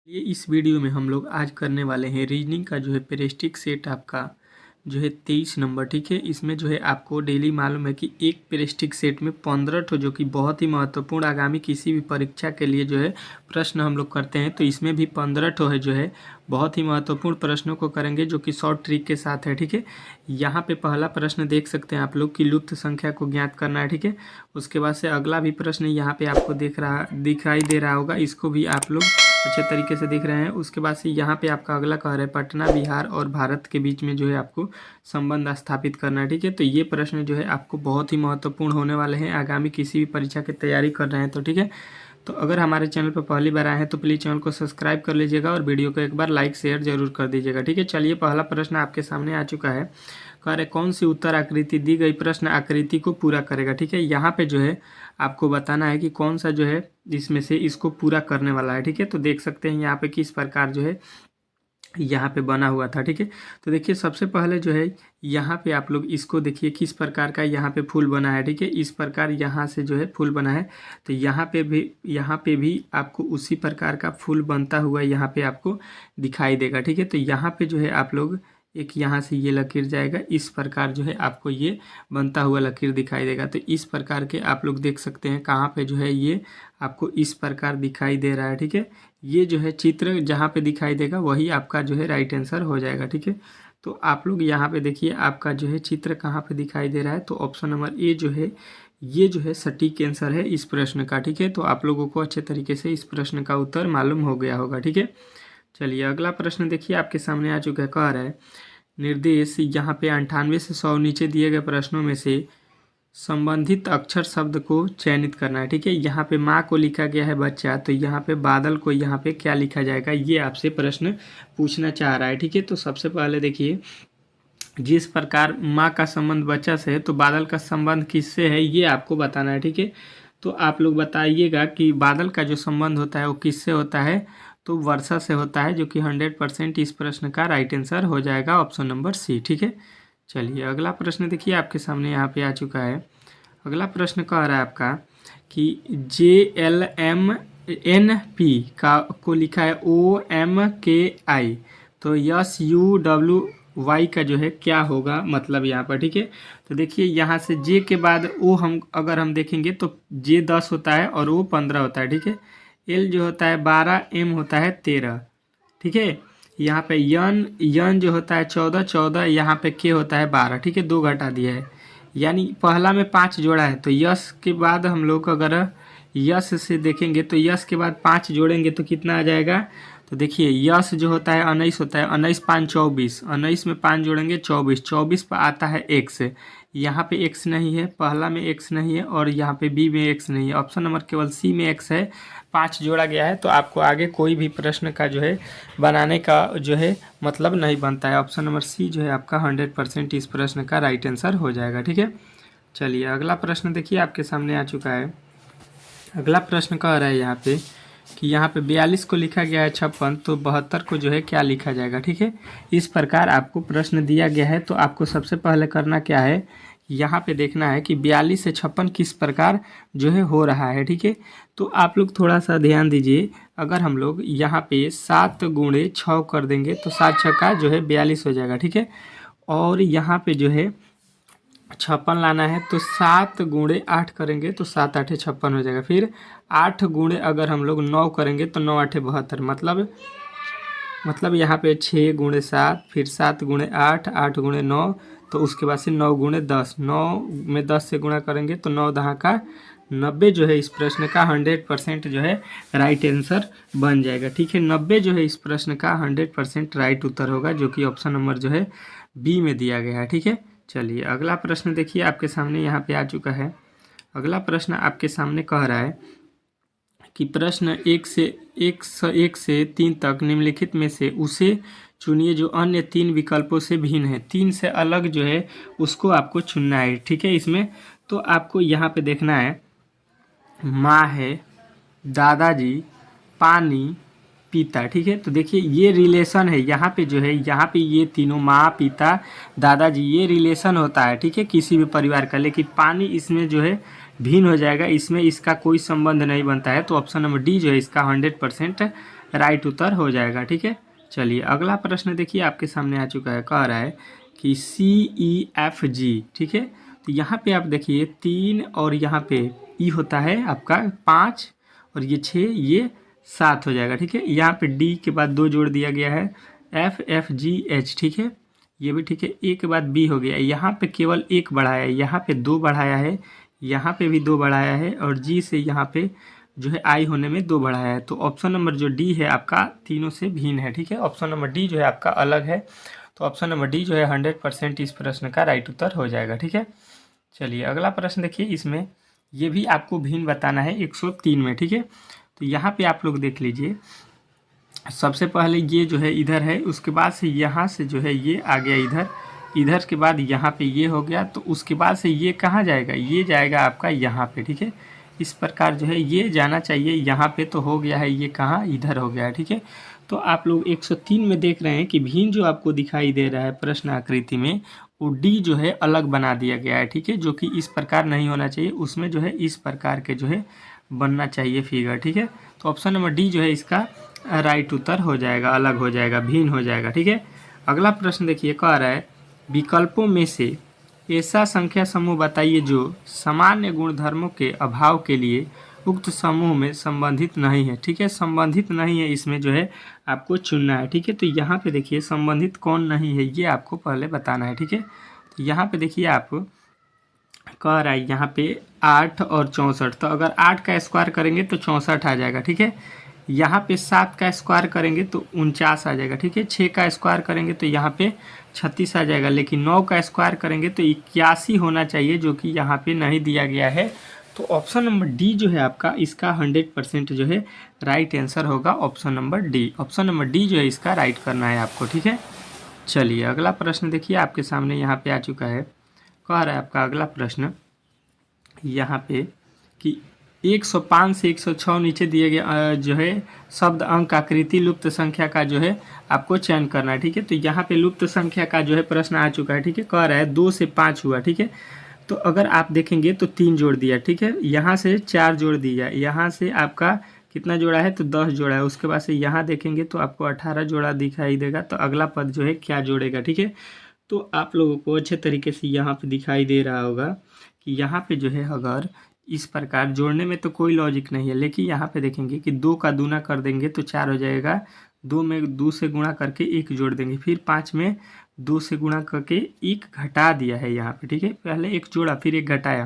ये इस वीडियो में हम लोग आज करने वाले हैं रीजनिंग का जो है पेरिस्टिक सेट आपका जो है 23 नंबर। ठीक है, इसमें जो है आपको डेली मालूम है कि एक पेरिस्टिक सेट में 15 ठो जो कि बहुत ही महत्वपूर्ण आगामी किसी भी परीक्षा के लिए जो है प्रश्न हम लोग करते हैं। तो इसमें भी 15 ठो है जो है बहुत ही महत्वपूर्ण प्रश्नों को करेंगे जो कि शॉर्ट ट्रिक के साथ है। ठीक है, यहाँ पे पहला प्रश्न देख सकते हैं आप लोग कि लुप्त संख्या को ज्ञात करना है। ठीक है, उसके बाद से अगला भी प्रश्न यहाँ पे आपको दिखाई दे रहा होगा, इसको भी आप लोग अच्छे तरीके से दिख रहे हैं। उसके बाद से यहाँ पे आपका अगला कह रहा है पटना बिहार और भारत के बीच में जो है आपको संबंध स्थापित करना है। ठीक है, तो ये प्रश्न जो है आपको बहुत ही महत्वपूर्ण होने वाले हैं आगामी किसी भी परीक्षा की तैयारी कर रहे हैं तो। ठीक है, तो अगर हमारे चैनल पर पहली बार आए हैं तो प्लीज़ चैनल को सब्सक्राइब कर लीजिएगा और वीडियो को एक बार लाइक शेयर जरूर कर दीजिएगा। ठीक है, चलिए पहला प्रश्न आपके सामने आ चुका है। कह रहे कौन सी उत्तर आकृति दी गई प्रश्न आकृति को पूरा करेगा। ठीक है, यहाँ पे जो है आपको बताना है कि कौन सा जो है इसमें से इसको पूरा करने वाला है। ठीक है, तो देख सकते हैं यहाँ पे किस प्रकार जो है यहाँ पे बना हुआ था। ठीक है, तो देखिए सबसे पहले जो है यहाँ पे आप लोग इसको देखिए किस प्रकार का यहाँ पे फूल बना है। ठीक है, इस प्रकार यहाँ से जो है फूल बना है, तो यहाँ पे भी आपको उसी प्रकार का फूल बनता हुआ यहाँ पे आपको दिखाई देगा। ठीक है, तो यहाँ पे जो है आप लोग एक यहाँ से ये लकीर जाएगा, इस प्रकार जो है आपको ये बनता हुआ लकीर दिखाई देगा। तो इस प्रकार के आप लोग देख सकते हैं कहाँ पे जो है ये आपको इस प्रकार दिखाई दे रहा है। ठीक है, ये जो है चित्र जहाँ पे दिखाई देगा वही आपका जो है राइट आंसर हो जाएगा। ठीक है, तो आप लोग यहाँ पे देखिए आपका जो है चित्र कहाँ पे दिखाई दे रहा है, तो ऑप्शन नंबर ए जो है ये जो है सटीक आंसर है इस प्रश्न का। ठीक है, तो आप लोगों को अच्छे तरीके से इस प्रश्न का उत्तर मालूम हो गया होगा। ठीक है, चलिए अगला प्रश्न देखिए आपके सामने आ चुका है। कह रहा है निर्देश यहाँ पे 98 से 100 नीचे दिए गए प्रश्नों में से संबंधित अक्षर शब्द को चयनित करना है। ठीक है, यहाँ पे माँ को लिखा गया है बच्चा, तो यहाँ पे बादल को यहाँ पे क्या लिखा जाएगा, ये आपसे प्रश्न पूछना चाह रहा है। ठीक है, तो सबसे पहले देखिए जिस प्रकार माँ का संबंध बच्चा से है तो बादल का संबंध किससे है ये आपको बताना है। ठीक है, तो आप लोग बताइएगा कि बादल का जो संबंध होता है वो किससे होता है, तो वर्षा से होता है, जो कि 100% इस प्रश्न का राइट आंसर हो जाएगा ऑप्शन नंबर सी। ठीक है, चलिए अगला प्रश्न देखिए आपके सामने यहाँ पे आ चुका है। अगला प्रश्न कह रहा है आपका कि JLMNP का को लिखा है OMKI, तो SUWY का जो है क्या होगा मतलब यहाँ पर। ठीक है, तो देखिए यहाँ से J के बाद O अगर हम देखेंगे तो J 10 होता है और O 15 होता है। ठीक है, L जो होता है 12, M होता है 13। ठीक है, यहाँ पे यन जो होता है 14, यहाँ पे के होता है 12। ठीक है, 2 घटा दिया है, यानी पहला में 5 जोड़ा है, तो यस के बाद हम लोग अगर यस से देखेंगे तो यस के बाद 5 जोड़ेंगे तो कितना आ जाएगा, तो देखिए यस जो होता है 19 होता है, 19 5 24, 19 में 5 जोड़ेंगे 24, 24 पर आता है एक्स। यहाँ पे एक्स नहीं है, पहला में एक्स नहीं है और यहाँ पे बी में एक्स नहीं है, ऑप्शन नंबर केवल सी में एक्स है, 5 जोड़ा गया है। तो आपको आगे कोई भी प्रश्न का जो है बनाने का जो है मतलब नहीं बनता है। ऑप्शन नंबर सी जो है आपका 100% इस प्रश्न का राइट आंसर हो जाएगा। ठीक है, चलिए अगला प्रश्न देखिए आपके सामने आ चुका है। अगला प्रश्न कह रहा है यहाँ पे कि यहाँ पे 42 को लिखा गया है 56, तो 72 को जो है क्या लिखा जाएगा। ठीक है, इस प्रकार आपको प्रश्न दिया गया है, तो आपको सबसे पहले करना क्या है, यहाँ पे देखना है कि 42 से 56 किस प्रकार जो है हो रहा है। ठीक है, तो आप लोग थोड़ा सा ध्यान दीजिए, अगर हम लोग यहाँ पे 7 गुणे 6 कर देंगे तो 7 छक्का जो है 42 हो जाएगा। ठीक है, और यहाँ पे जो है 56 लाना है तो 7 गुणे 8 करेंगे तो 7 8 56 हो जाएगा। फिर 8 गुणे अगर हम लोग 9 करेंगे तो 9 8 72, मतलब यहाँ पे 6 गुणे 7, फिर 7 गुणे 8, 8 गुणे 9, तो उसके बाद से 9 गुणे 10, 9 में 10 से गुणा करेंगे तो 9 10 का 90 जो है इस प्रश्न का 100% जो है राइट आंसर बन जाएगा। ठीक है, 90 जो है इस प्रश्न का 100% राइट उत्तर होगा, जो कि ऑप्शन नंबर जो है बी में दिया गया है। ठीक है, चलिए अगला प्रश्न देखिए आपके सामने यहाँ पे आ चुका है। अगला प्रश्न आपके सामने कह रहा है कि प्रश्न 1 से 3 तक निम्नलिखित में से उसे चुनिए जो अन्य 3 विकल्पों से भिन्न है। 3 से अलग जो है उसको आपको चुनना है। ठीक है, इसमें तो आपको यहाँ पे देखना है माँ है, दादाजी, पानी, पिता। ठीक है, तो देखिए ये रिलेशन है, यहाँ पे जो है यहाँ पे ये तीनों माँ पिता दादाजी ये रिलेशन होता है। ठीक है, किसी भी परिवार का, लेकिन पानी इसमें जो है भिन्न हो जाएगा, इसमें इसका कोई संबंध नहीं बनता है। तो ऑप्शन नंबर डी जो है इसका 100% राइट उत्तर हो जाएगा। ठीक है, चलिए अगला प्रश्न देखिए आपके सामने आ चुका है। कह रहा है कि CEFG, ठीक है, तो यहाँ पे आप देखिए 3 और यहाँ पे ई होता है आपका 5 और ये 6, ये 7 हो जाएगा। ठीक है, यहाँ पे डी के बाद 2 जोड़ दिया गया है, FFGH, ठीक है, ये भी ठीक है। ए के बाद बी हो गया, यहाँ पे केवल 1 बढ़ाया है, यहाँ पे 2 बढ़ाया है, यहाँ पे भी 2 बढ़ाया है और जी से यहाँ पे जो है आई होने में 2 बढ़ाया है। तो ऑप्शन नंबर जो डी है आपका तीनों से भिन्न है। ठीक है, ऑप्शन नंबर डी जो है आपका अलग है। तो ऑप्शन नंबर डी जो है 100% इस प्रश्न का राइट उत्तर हो जाएगा। ठीक है, चलिए अगला प्रश्न देखिए, इसमें ये भी आपको भिन्न बताना है 103 में। ठीक है, तो यहाँ पे आप लोग देख लीजिए, सबसे पहले ये जो है इधर है, उसके बाद से यहाँ से जो है ये आ गया इधर, इधर के बाद यहाँ पे ये हो गया, तो उसके बाद से ये कहाँ जाएगा, ये जाएगा आपका यहाँ पे। ठीक है, इस प्रकार जो है ये जाना चाहिए यहाँ पे, तो हो गया है ये कहाँ, इधर हो गया है। ठीक है, तो आप लोग 103 में देख रहे हैं कि भिन्न जो आपको दिखाई दे रहा है प्रश्न आकृति में, वो डी जो है अलग बना दिया गया है। ठीक है, जो कि इस प्रकार नहीं होना चाहिए, उसमें जो है इस प्रकार के जो है बनना चाहिए फिगर। ठीक है, तो ऑप्शन नंबर डी जो है इसका राइट उत्तर हो जाएगा, अलग हो जाएगा, भिन्न हो जाएगा। ठीक है, अगला प्रश्न देखिए, कह रहा है विकल्पों में से ऐसा संख्या समूह बताइए जो सामान्य गुणधर्मों के अभाव के लिए उक्त समूह में संबंधित नहीं है। ठीक है, संबंधित नहीं है, इसमें जो है आपको चुनना है। ठीक है, तो यहाँ पे देखिए संबंधित कौन नहीं है ये आपको पहले बताना है। ठीक है, तो यहाँ पे देखिए आप कह रहा है यहाँ पे 8 और 64, तो अगर 8 का स्क्वायर करेंगे तो 64 आ जाएगा। ठीक है, यहाँ पे 7 का स्क्वायर करेंगे तो 49 आ जाएगा। ठीक है, 6 का स्क्वायर करेंगे तो यहाँ पे 36 आ जाएगा, लेकिन 9 का स्क्वायर करेंगे तो 81 होना चाहिए, जो कि यहाँ पे नहीं दिया गया है। तो ऑप्शन नंबर डी जो है आपका इसका 100% जो है राइट आंसर होगा, option number D. Option number D जो है इसका राइट करना है आपको। ठीक है, चलिए अगला प्रश्न देखिए आपके सामने यहाँ पे आ चुका है। कह रहा है आपका अगला प्रश्न यहाँ पे कि 105 से 106 नीचे दिए गए जो है शब्द अंक आकृति लुप्त संख्या का जो है आपको चयन करना है। ठीक है, तो यहाँ पे लुप्त संख्या का जो है प्रश्न आ चुका है। ठीक है, कह रहा है 2 से 5 हुआ। ठीक है, तो अगर आप देखेंगे तो 3 जोड़ दिया। ठीक है, यहाँ से 4 जोड़ दिया, यहाँ से आपका कितना जोड़ा है तो 10 जोड़ा है, उसके बाद से यहाँ देखेंगे तो आपको 18 जोड़ा दिखाई देगा। तो अगला पद जो है क्या जोड़ेगा। ठीक है, तो आप लोगों को अच्छे तरीके से यहाँ पे दिखाई दे रहा होगा कि यहाँ पे जो है अगर इस प्रकार जोड़ने में तो कोई लॉजिक नहीं है, लेकिन यहाँ पे देखेंगे कि 2 का दूना कर देंगे तो 4 हो जाएगा, 2 में 2 से गुणा करके 1 जोड़ देंगे, फिर 5 में 2 से गुणा करके 1 घटा दिया है यहाँ पे। ठीक है, पहले 1 जोड़ा फिर 1 घटाया,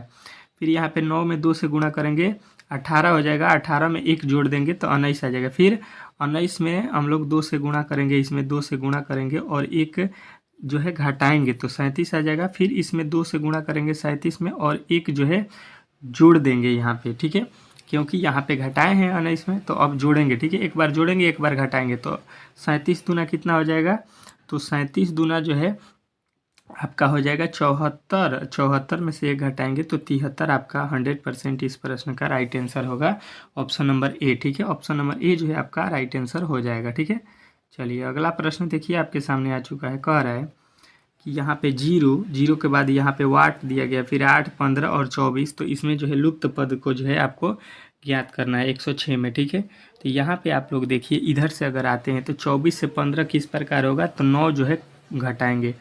फिर यहाँ पे 9 में 2 से गुणा करेंगे 18 हो जाएगा, 18 में 1 जोड़ देंगे तो 19 आ जाएगा, फिर 19 में हम लोग 2 से गुणा करेंगे, इसमें 2 से गुणा करेंगे और 1 जो है घटाएंगे तो 37 आ जाएगा, फिर इसमें 2 से गुणा करेंगे 37 में और 1 जो है जोड़ देंगे यहाँ पे। ठीक है, क्योंकि यहाँ पे घटाए हैं 19 में, तो अब जोड़ेंगे। ठीक है, एक बार जोड़ेंगे एक बार घटाएंगे, तो 37 दूना कितना हो जाएगा, तो 37 दूना जो है आपका हो जाएगा 74, 74 में से 1 घटाएंगे तो 73 आपका 100% इस प्रश्न का राइट आंसर होगा, ऑप्शन नंबर ए। ठीक है, ऑप्शन नंबर ए जो है आपका राइट आंसर हो जाएगा। ठीक है, चलिए अगला प्रश्न देखिए आपके सामने आ चुका है। कह रहा है कि यहाँ पे 0 के बाद यहाँ पे वाट दिया गया, फिर 8, 15 और 24, तो इसमें जो है लुप्त पद को जो है आपको ज्ञात करना है 106 में। ठीक है, तो यहाँ पे आप लोग देखिए इधर से अगर आते हैं तो 24 से 15 किस प्रकार होगा, तो 9 जो है घटाएंगे,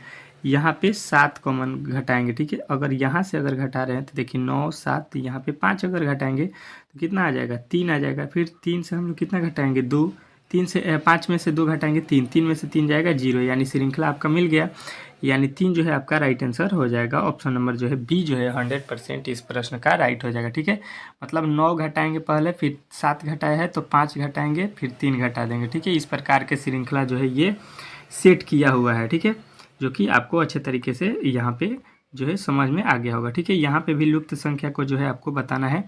यहाँ पे 7 कॉमन घटाएंगे। ठीक है, अगर यहाँ से अगर घटा रहे हैं तो देखिए 9, 7, यहाँ पे 5 अगर घटाएंगे तो कितना आ जाएगा, 3 आ जाएगा, फिर 3 से हम लोग कितना घटाएंगे 2, 3 से 5 में से 2 घटाएंगे 3, 3 में से 3 जाएगा 0, यानी श्रृंखला आपका मिल गया, यानी 3 जो है आपका राइट आंसर हो जाएगा, ऑप्शन नंबर जो है बी जो है 100% इस प्रश्न का राइट हो जाएगा। ठीक है, मतलब 9 घटाएंगे पहले, फिर 7 घटाया है तो 5 घटाएंगे, फिर 3 घटा देंगे। ठीक है, इस प्रकार के श्रृंखला जो है ये सेट किया हुआ है। ठीक है, जो कि आपको अच्छे तरीके से यहाँ पे जो है समझ में आ गया होगा। ठीक है, यहाँ पे भी लुप्त संख्या को जो है आपको बताना है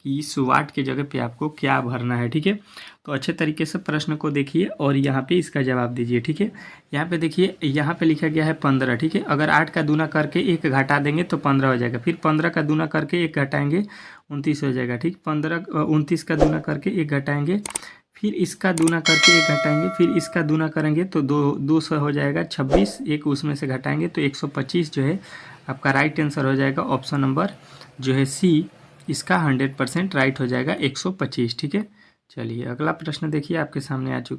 कि इस वाट के जगह पे आपको क्या भरना है। ठीक है, तो अच्छे तरीके से प्रश्न को देखिए और यहाँ पे इसका जवाब दीजिए। ठीक है, यहाँ पे देखिए यहाँ पे लिखा गया है 15। ठीक है, अगर 8 का दूना करके 1 घटा देंगे तो 15 हो जाएगा, फिर 15 का दूना करके 1 घटाएंगे 29 हो जाएगा। ठीक, 29 का दूना करके 1 घटाएंगे, फिर इसका दूना करके 1 घटाएंगे, फिर इसका दूना करेंगे तो 200 हो जाएगा, 26 एक उसमें से घटाएंगे तो 125 जो है आपका राइट आंसर हो जाएगा, ऑप्शन नंबर जो है सी इसका 100% राइट हो जाएगा, 125। ठीक है, चलिए अगला प्रश्न देखिए आपके सामने आ चुका